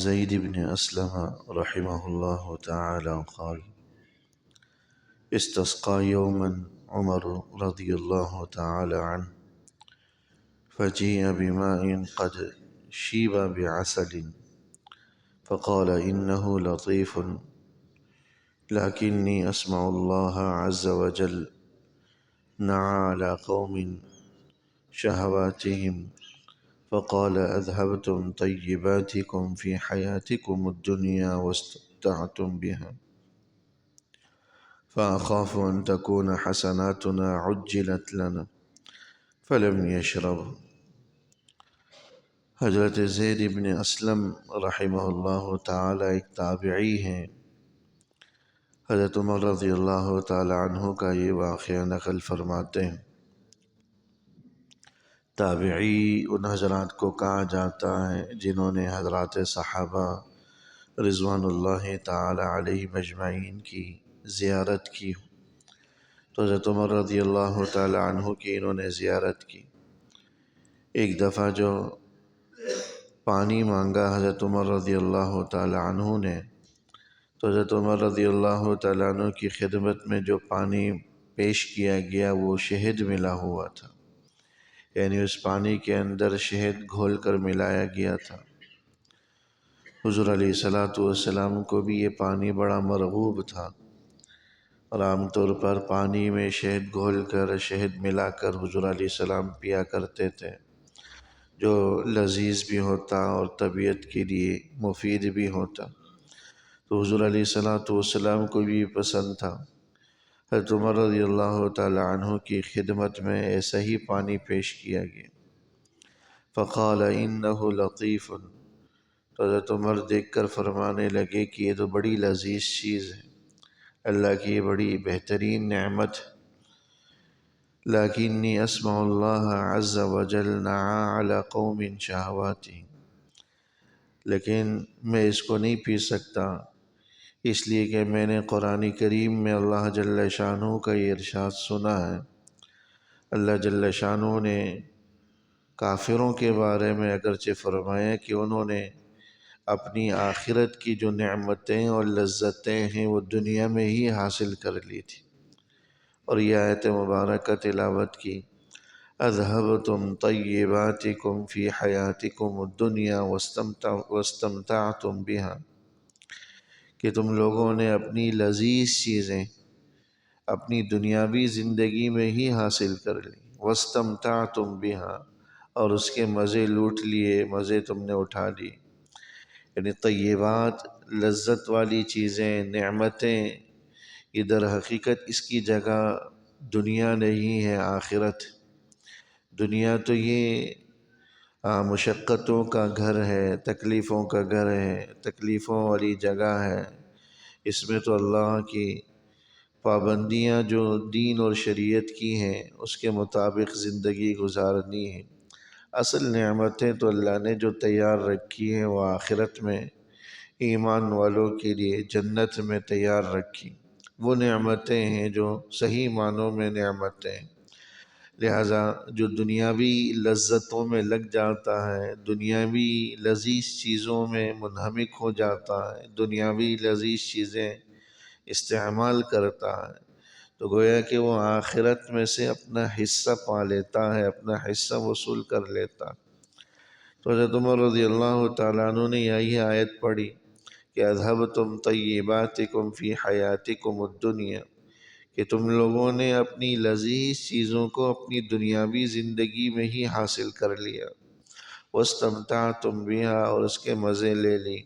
زيد بن أسلم رحمه الله تعالى قال: استسقى يوما عمر رضي الله تعالى عنه فجيء بماء قد شيب بعسل فقال: إنه لطيف، لكني أسمع الله عز وجل نعى على قوم شهواتهم فقال: أذهبتم طيباتكم في حياتكم الدنيا واستمتعتم بها، فأخاف أن تكون حسناتنا عجلت لنا فلم يشرب۔ حضرت زید بن اسلم رحمہ اللہ تعالی ایک تابعی ہیں۔ حضرت عمر رضی اللہ تعالی عنہ کا یہ واقعہ نقل فرماتے ہیں۔ تابعی ان حضرات کو کہا جاتا ہے جنہوں نے حضرات صحابہ رضوان اللہ تعالی علیہم اجمعین کی زیارت کی۔ تو حضرت عمر رضی اللہ تعالی عنہ کی انہوں نے زیارت کی۔ ایک دفعہ جو پانی مانگا حضرت عمر رضی اللہ تعالی عنہ نے، تو حضرت عمر رضی اللہ تعالی عنہ کی خدمت میں جو پانی پیش کیا گیا وہ شہد ملا ہوا تھا، یعنی اس پانی کے اندر شہد گھول کر ملایا گیا تھا۔ حضور علیہ السلام کو بھی یہ پانی بڑا مرغوب تھا، اور عام طور پر پانی میں شہد گھول کر شہد ملا کر حضور علیہ السلام پیا کرتے تھے، جو لذیذ بھی ہوتا اور طبیعت کے لیے مفید بھی ہوتا۔ تو حضور علیہ السلام کو بھی پسند تھا۔ حضرت عمر رضی اللہ تعالی عنہ کی خدمت میں ایسا ہی پانی پیش کیا گیا۔ فقال انہ لطیف، تو حضرت عمر دیکھ کر فرمانے لگے کہ یہ تو بڑی لذیذ چیز ہے، اللہ کی بڑی بہترین نعمت۔ لیکنی اسمع اللہ عز وجل نعى على قوم شہواتهم، لیکن میں اس کو نہیں پی سکتا، اس لیے کہ میں نے قرآن کریم میں اللہ جل شانہ کا یہ ارشاد سنا ہے۔ اللہ جل شانہ نے کافروں کے بارے میں اگرچہ فرمایا کہ انہوں نے اپنی آخرت کی جو نعمتیں اور لذتیں ہیں وہ دنیا میں ہی حاصل کر لی تھی، اور یہ آیت مبارکہ تلاوت کی: اذہبتم طیباتکم فی حیاتکم الدنیا واستمتعتم بہا، کہ تم لوگوں نے اپنی لذیذ چیزیں اپنی دنیاوی زندگی میں ہی حاصل کر لی، واستمتعتم بہا، اور اس کے مزے لوٹ لیے، مزے تم نے اٹھا لی۔ یعنی طیبات، لذت والی چیزیں، نعمتیں، یہ در حقیقت اس کی جگہ دنیا نہیں ہے، آخرت۔ دنیا تو یہ مشقتوں کا گھر ہے، تکلیفوں کا گھر ہے، تکلیفوں والی جگہ ہے۔ اس میں تو اللہ کی پابندیاں جو دین اور شریعت کی ہیں اس کے مطابق زندگی گزارنی ہے۔ اصل نعمتیں تو اللہ نے جو تیار رکھی ہیں وہ آخرت میں ایمان والوں کے لیے جنت میں تیار رکھی، وہ نعمتیں ہیں جو صحیح معنوں میں نعمتیں ہیں۔ لہٰذا جو دنیاوی لذتوں میں لگ جاتا ہے، دنیاوی لذیذ چیزوں میں منہمک ہو جاتا ہے، دنیاوی لذیذ چیزیں استعمال کرتا ہے، تو گویا کہ وہ آخرت میں سے اپنا حصہ پا لیتا ہے، اپنا حصہ وصول کر لیتا۔ تو حضرت عمر رضی اللہ تعالیٰ عنہ نے یہی آیت پڑھی کہ اذہبتم طیباتکم فی حیاتکم الدنیا، کہ تم لوگوں نے اپنی لذیذ چیزوں کو اپنی دنیاوی زندگی میں ہی حاصل کر لیا، واستمتعتم بہا، اور اس کے مزے لے لی۔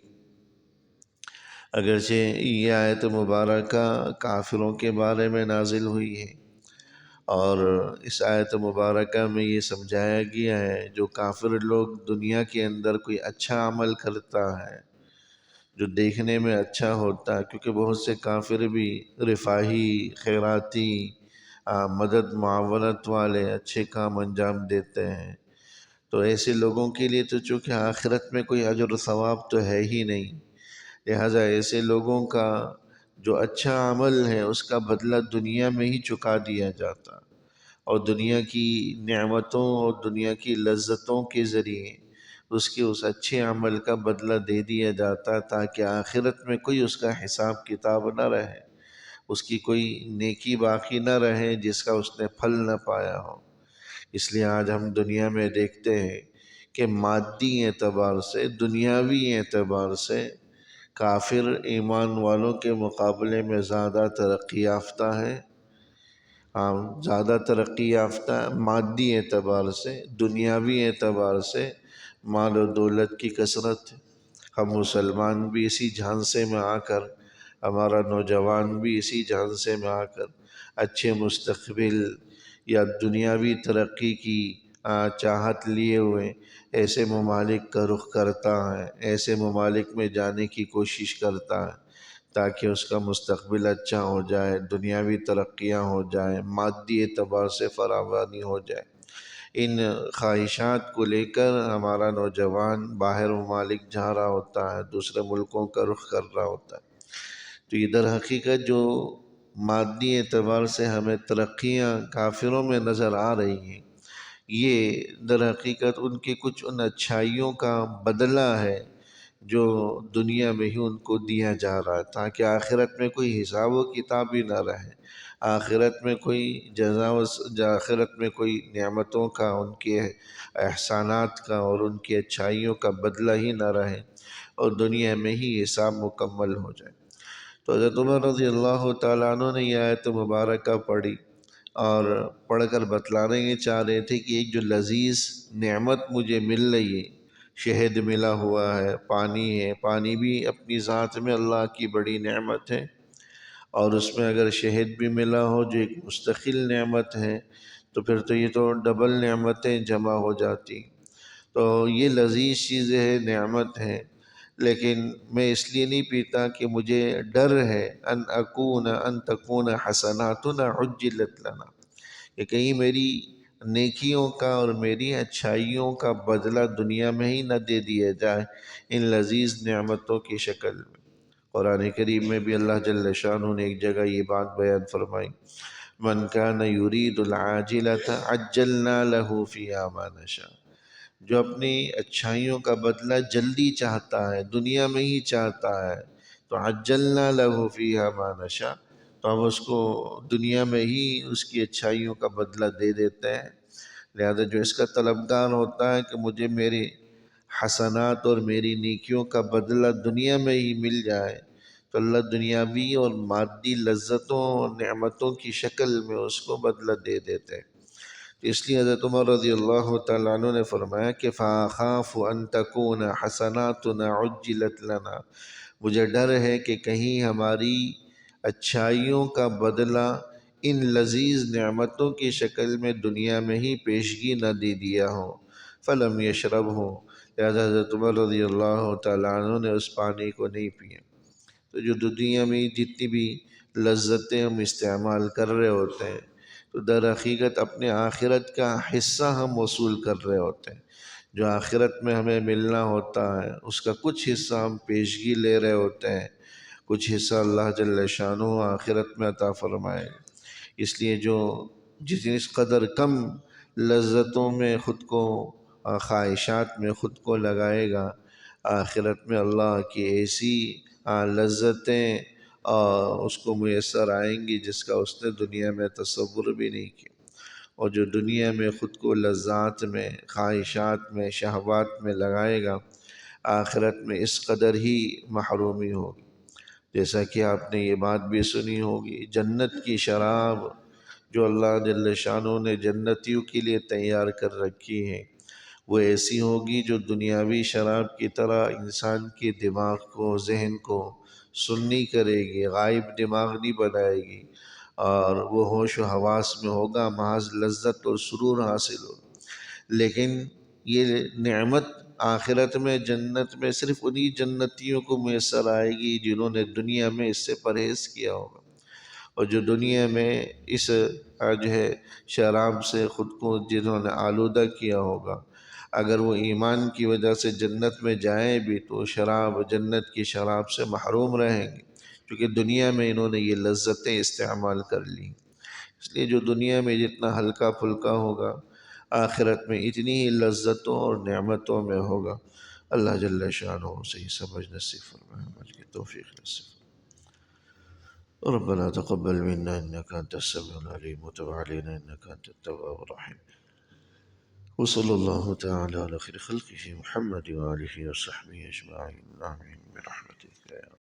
اگرچہ یہ آیت مبارکہ کافروں کے بارے میں نازل ہوئی ہے، اور اس آیت مبارکہ میں یہ سمجھایا گیا ہے جو کافر لوگ دنیا کے اندر کوئی اچھا عمل کرتا ہے جو دیکھنے میں اچھا ہوتا ہے، کیونکہ بہت سے کافر بھی رفاہی، خیراتی، مدد معاونت والے اچھے کام انجام دیتے ہیں، تو ایسے لوگوں کے لیے تو چونکہ آخرت میں کوئی اجر و ثواب تو ہے ہی نہیں، لہٰذا ایسے لوگوں کا جو اچھا عمل ہے اس کا بدلہ دنیا میں ہی چکا دیا جاتا، اور دنیا کی نعمتوں اور دنیا کی لذتوں کے ذریعے اس کے اس اچھے عمل کا بدلہ دے دیا جاتا تاکہ آخرت میں کوئی اس کا حساب کتاب نہ رہے، اس کی کوئی نیکی باقی نہ رہے جس کا اس نے پھل نہ پایا ہو۔ اس لیے آج ہم دنیا میں دیکھتے ہیں کہ مادی اعتبار سے، دنیاوی اعتبار سے کافر ایمان والوں کے مقابلے میں زیادہ ترقی یافتہ ہے۔ ہاں، زیادہ ترقی یافتہ مادی اعتبار سے، دنیاوی اعتبار سے، مال و دولت کی کثرت ہے۔ ہم مسلمان بھی اسی جھانسے میں آ کر، ہمارا نوجوان بھی اسی جھانسے میں آ کر اچھے مستقبل یا دنیاوی ترقی کی چاہت لیے ہوئے ایسے ممالک کا رخ کرتا ہے، ایسے ممالک میں جانے کی کوشش کرتا ہے تاکہ اس کا مستقبل اچھا ہو جائے، دنیاوی ترقیاں ہو جائیں، مادی اعتبار سے فراوانی ہو جائے۔ ان خواہشات کو لے کر ہمارا نوجوان باہر ممالک جا رہا ہوتا ہے، دوسرے ملکوں کا رخ کر رہا ہوتا ہے۔ تو یہ در حقیقت جو مادی اعتبار سے ہمیں ترقیاں کافروں میں نظر آ رہی ہیں، یہ در حقیقت ان کی کچھ ان اچھائیوں کا بدلہ ہے جو دنیا میں ہی ان کو دیا جا رہا ہے تاکہ آخرت میں کوئی حساب و کتاب ہی نہ رہے، آخرت میں کوئی آخرت میں کوئی نعمتوں کا، ان کے احسانات کا اور ان کی اچھائیوں کا بدلہ ہی نہ رہے اور دنیا میں ہی حساب مکمل ہو جائے۔ تو حضرت عمر رضی اللہ تعالیٰ عنہ نے یہ آیت مبارکہ پڑھی اور پڑھ کر بتلانا یہ چاہ رہے تھے کہ ایک جو لذیذ نعمت مجھے مل رہی ہے، شہد ملا ہوا ہے، پانی ہے، پانی بھی اپنی ذات میں اللہ کی بڑی نعمت ہے، اور اس میں اگر شہد بھی ملا ہو جو ایک مستقل نعمت ہے تو پھر تو یہ تو ڈبل نعمتیں جمع ہو جاتی۔ تو یہ لذیذ چیزیں ہیں، نعمت ہے، لیکن میں اس لیے نہیں پیتا کہ مجھے ڈر ہے ان تکون حسناتنا عجلت لنا، کہ کہیں میری نیکیوں کا اور میری اچھائیوں کا بدلہ دنیا میں ہی نہ دے دیا جائے ان لذیذ نعمتوں کی شکل میں۔ قرآن کریم میں بھی اللہ جل شانہ نے ایک جگہ یہ بات بیان فرمائی، من کان یرید العاجلۃ عجلنا له فیہا ما نشاء، جو اپنی اچھائیوں کا بدلہ جلدی چاہتا ہے، دنیا میں ہی چاہتا ہے، تو عجلنا له فیہا ما نشاء، تو ہم اس کو دنیا میں ہی اس کی اچھائیوں کا بدلہ دے دیتے ہیں۔ لہذا جو اس کا طلبگار ہوتا ہے کہ مجھے میری حسنات اور میری نیکیوں کا بدلہ دنیا میں ہی مل جائے، تو اللہ دنیاوی اور مادی لذتوں اور نعمتوں کی شکل میں اس کو بدلہ دے دیتے ہیں۔ اس لیے حضرت عمر رضی اللہ تعالیٰ عنہ نے فرمایا کہ فَأَخَافُ أَن تَكُونَ حَسَنَاتُنَا عُجِّلَتْ لَنَا، مجھے ڈر ہے کہ کہیں ہماری اچھائیوں کا بدلہ ان لذیذ نعمتوں کی شکل میں دنیا میں ہی پیشگی نہ دے دیا ہو، فَلَمْ يَشْرَبْهُ، لہذا حضرت عمر رضی اللہ تعالیٰ عنہ نے اس پانی کو نہیں پیا۔ تو جو دنیا میں جتنی بھی لذتیں ہم استعمال کر رہے ہوتے ہیں تو در حقیقت اپنے آخرت کا حصہ ہم وصول کر رہے ہوتے ہیں، جو آخرت میں ہمیں ملنا ہوتا ہے اس کا کچھ حصہ ہم پیشگی لے رہے ہوتے ہیں، کچھ حصہ اللہ جل شانہ آخرت میں عطا فرمائے۔ اس لیے جو جس قدر کم لذتوں میں خود کو، خواہشات میں خود کو لگائے گا، آخرت میں اللہ کی ایسی لذتیں اس کو میسر آئیں گی جس کا اس نے دنیا میں تصور بھی نہیں کیا۔ اور جو دنیا میں خود کو لذات میں، خواہشات میں، شہوات میں لگائے گا، آخرت میں اس قدر ہی محرومی ہوگی۔ جیسا کہ آپ نے یہ بات بھی سنی ہوگی، جنت کی شراب جو اللہ جل شانہ نے جنتیوں کے لیے تیار کر رکھی ہے، وہ ایسی ہوگی جو دنیاوی شراب کی طرح انسان کے دماغ کو، ذہن کو سنی کرے گی، غائب دماغ نہیں بنائے گی، اور وہ ہوش و حواس میں ہوگا، محض لذت اور سرور حاصل ہو۔ لیکن یہ نعمت آخرت میں، جنت میں صرف انہی جنتیوں کو میسر آئے گی جنہوں نے دنیا میں اس سے پرہیز کیا ہوگا، اور جو دنیا میں اس جو ہے شراب سے خود کو جنہوں نے آلودہ کیا ہوگا، اگر وہ ایمان کی وجہ سے جنت میں جائیں بھی تو شراب، جنت کی شراب سے محروم رہیں گے، کیونکہ دنیا میں انہوں نے یہ لذتیں استعمال کر لی۔ اس لیے جو دنیا میں جتنا ہلکا پھلکا ہوگا، آخرت میں اتنی ہی لذتوں اور نعمتوں میں ہوگا۔ اللہ جل شانہ صحیح سمجھ نصیب فرمائے، عمل کی توفیق نصیب فرمائے۔ ربنا تقبل منا إنك أنت السميع العليم وتب علينا إنك أنت التواب الرحيم، وصلى الله تعالى على خير خلقه محمد وآله وصحبه أجمعين، آمين برحمتك يا